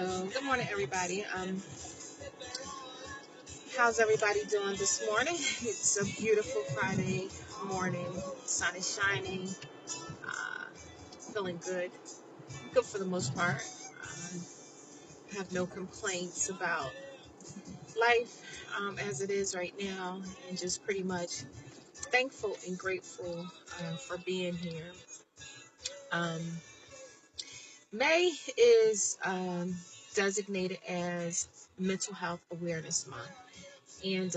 Hello, good morning, everybody. How's everybody doing this morning? It's a beautiful Friday morning. Sun is shining. Uh, Feeling good for the most part. Have no complaints about life as it is right now, and just pretty much thankful and grateful for being here. Um, May is designated as Mental Health Awareness Month. And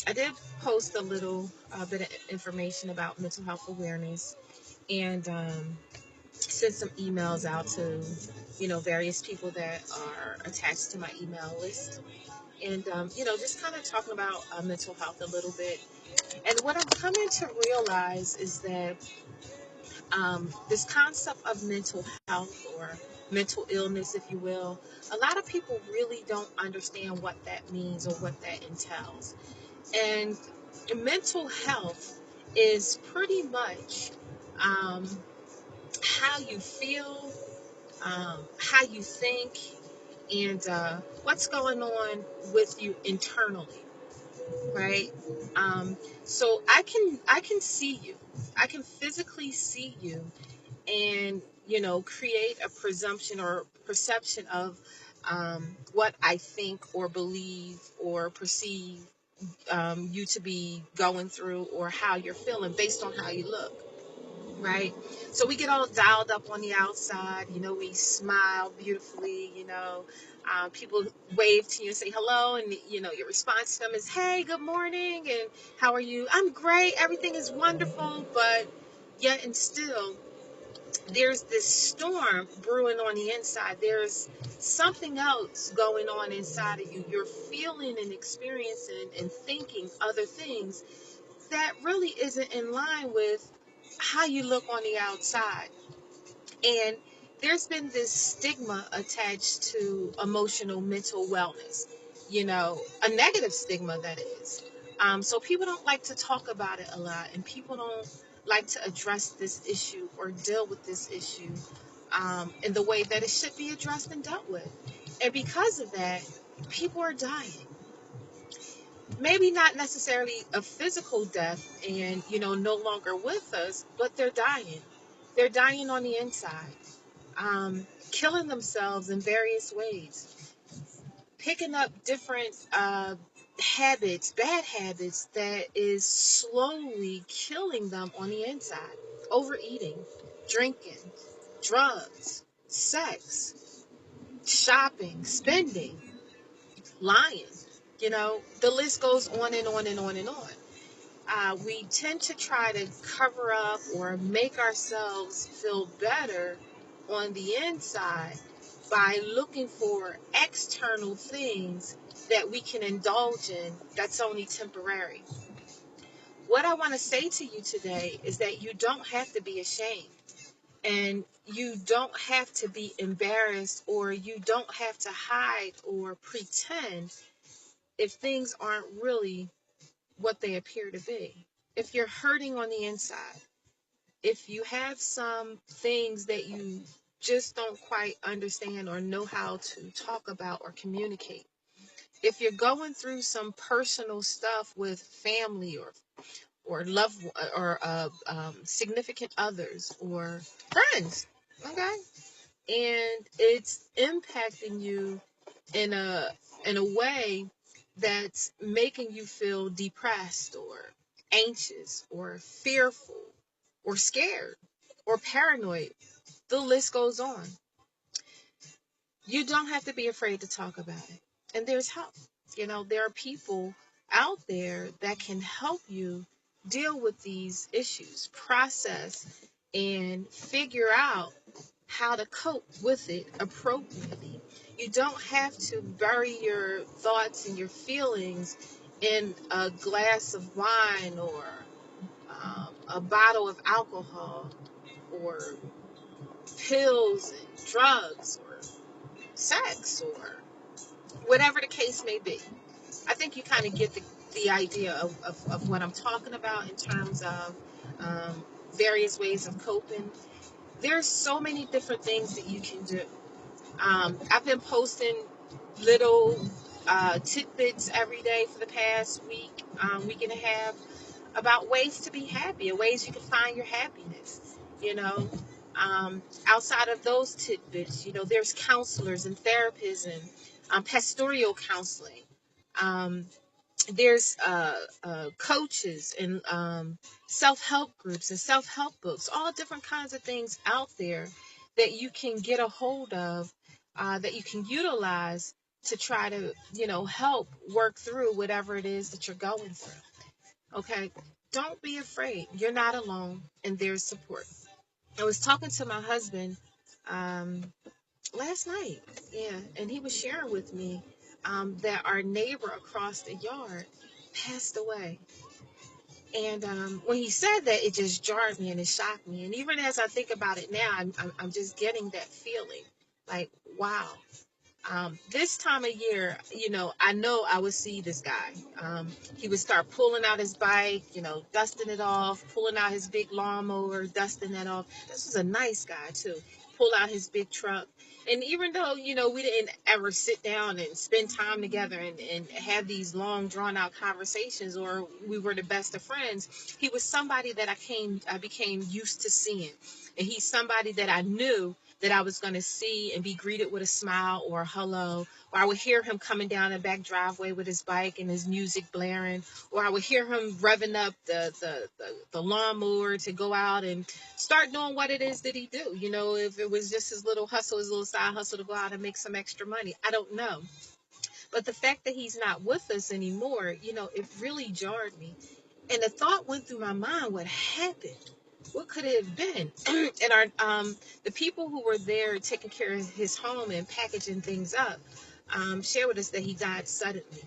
I did post a little bit of information about mental health awareness and sent some emails out to, various people that are attached to my email list. And, just kind of talking about mental health a little bit. And what I'm coming to realize is that this concept of mental health or mental illness, if you will, a lot of people really don't understand what that means or what that entails. And mental health is pretty much um, how you feel, how you think, and what's going on with you internally, right? So I can see you, I can physically see you, and create a presumption or perception of what I think or believe or perceive you to be going through or how you're feeling based on how you look, right? So we get all dialed up on the outside, we smile beautifully, people wave to you and say hello, and your response to them is, hey, good morning, and how are you? I'm great, everything is wonderful. But yet and still there's this storm brewing on the inside. There's something else going on inside of you. You're feeling and experiencing and thinking other things that really isn't in line with how you look on the outside. And there's been this stigma attached to emotional mental wellness, a negative stigma that is. So people don't like to talk about it a lot, and people don't like to address this issue or deal with this issue in the way that it should be addressed and dealt with. And because of that, people are dying. Maybe not necessarily a physical death and, no longer with us, but they're dying. They're dying on the inside, killing themselves in various ways, picking up different habits, bad habits that is slowly killing them on the inside. Overeating, drinking, drugs, sex, shopping, spending, lying. The list goes on and on and on and on. We tend to try to cover up or make ourselves feel better on the inside by looking for external things that we can indulge in that's only temporary. What I want to say to you today is that you don't have to be ashamed, and you don't have to be embarrassed, or you don't have to hide or pretend if things aren't really what they appear to be. If you're hurting on the inside, if you have some things that you just don't quite understand or know how to talk about or communicate, if you're going through some personal stuff with family or loved or significant others or friends, okay, and it's impacting you in a way that's making you feel depressed or anxious or fearful or scared or paranoid. The list goes on. You don't have to be afraid to talk about it. And there's help. There are people out there that can help you deal with these issues, process, and figure out how to cope with it appropriately. You don't have to bury your thoughts and your feelings in a glass of wine or a bottle of alcohol or pills and drugs or sex or whatever the case may be. I think you kind of get the idea of what I'm talking about in terms of various ways of coping. There's so many different things that you can do. I've been posting little tidbits every day for the past week and a half, about ways to be happy and ways you can find your happiness. You know, outside of those tidbits, there's counselors and therapists and pastoral counseling. Um, there's coaches and self-help groups and self-help books, all different kinds of things out there that you can get a hold of, that you can utilize to try to help work through whatever it is that you're going through. Okay, don't be afraid. You're not alone, and there's support. I was talking to my husband um, last night, yeah, and he was sharing with me that our neighbor across the yard passed away. And when he said that, it just jarred me and it shocked me. And even as I think about it now, I'm just getting that feeling like, wow. This time of year, I know I would see this guy. He would start pulling out his bike, dusting it off, pulling out his big lawnmower, dusting that off. This was a nice guy too. Pull out his big truck. And even though, we didn't ever sit down and spend time together and have these long drawn out conversations, or we were the best of friends, he was somebody that I became used to seeing. And he's somebody that I knew that I was going to see and be greeted with a smile or a hello, or I would hear him coming down the back driveway with his bike and his music blaring, or I would hear him revving up the lawnmower to go out and start doing what it is that he do. If it was just his little hustle, his little side hustle to go out and make some extra money, I don't know. But the fact that he's not with us anymore, it really jarred me. And the thought went through my mind, what happened? What could it have been? And the people who were there taking care of his home and packaging things up shared with us that he died suddenly.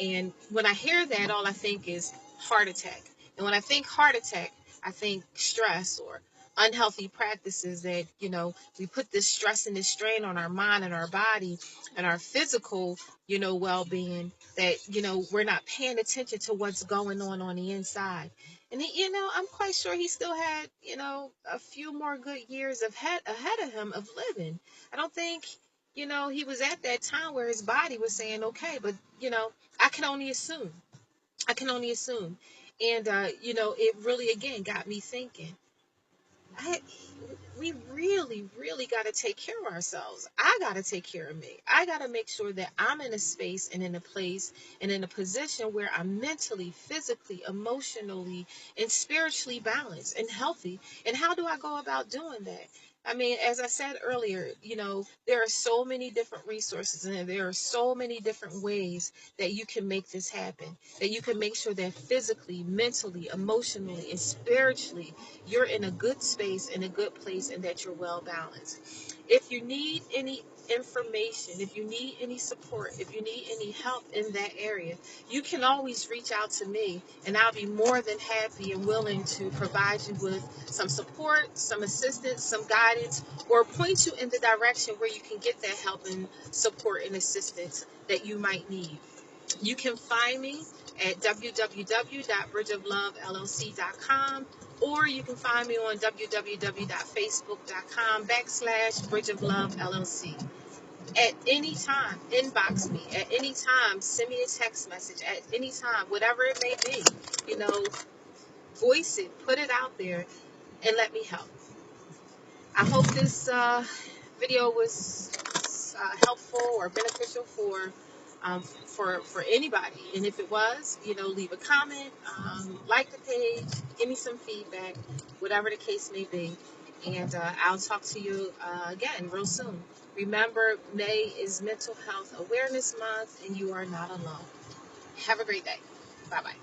And when I hear that, all I think is heart attack. And when I think heart attack, I think stress or unhealthy practices that, we put this stress and this strain on our mind and our body and our physical, well-being, that, we're not paying attention to what's going on the inside. And I'm quite sure he still had, a few more good years ahead of him of living. I don't think, he was at that time where his body was saying, okay, but, I can only assume. I can only assume. And, it really, again, got me thinking. We really, really got to take care of ourselves. I got to take care of me. I got to make sure that I'm in a space and in a place and in a position where I'm mentally, physically, emotionally, and spiritually balanced and healthy. And how do I go about doing that? I mean, as I said earlier, there are so many different resources and there are so many different ways that you can make this happen, that you can make sure that physically, mentally, emotionally, and spiritually, you're in a good space, in a good place, and that you're well balanced. If you need any information, if you need any support, if you need any help in that area, you can always reach out to me, and I'll be more than happy and willing to provide you with some support, some assistance, some guidance, or point you in the direction where you can get that help and support and assistance that you might need. You can find me at www.bridgeoflovellc.com, or you can find me on www.facebook.com/Bridge of Love LLC. At any time, inbox me. At any time, send me a text message. At any time, whatever it may be, voice it, put it out there, and let me help. I hope this video was helpful or beneficial for anybody. And if it was, leave a comment, like the page, give me some feedback, whatever the case may be. And I'll talk to you again real soon. Remember, May is Mental Health Awareness Month, and you are not alone. Have a great day. Bye-bye.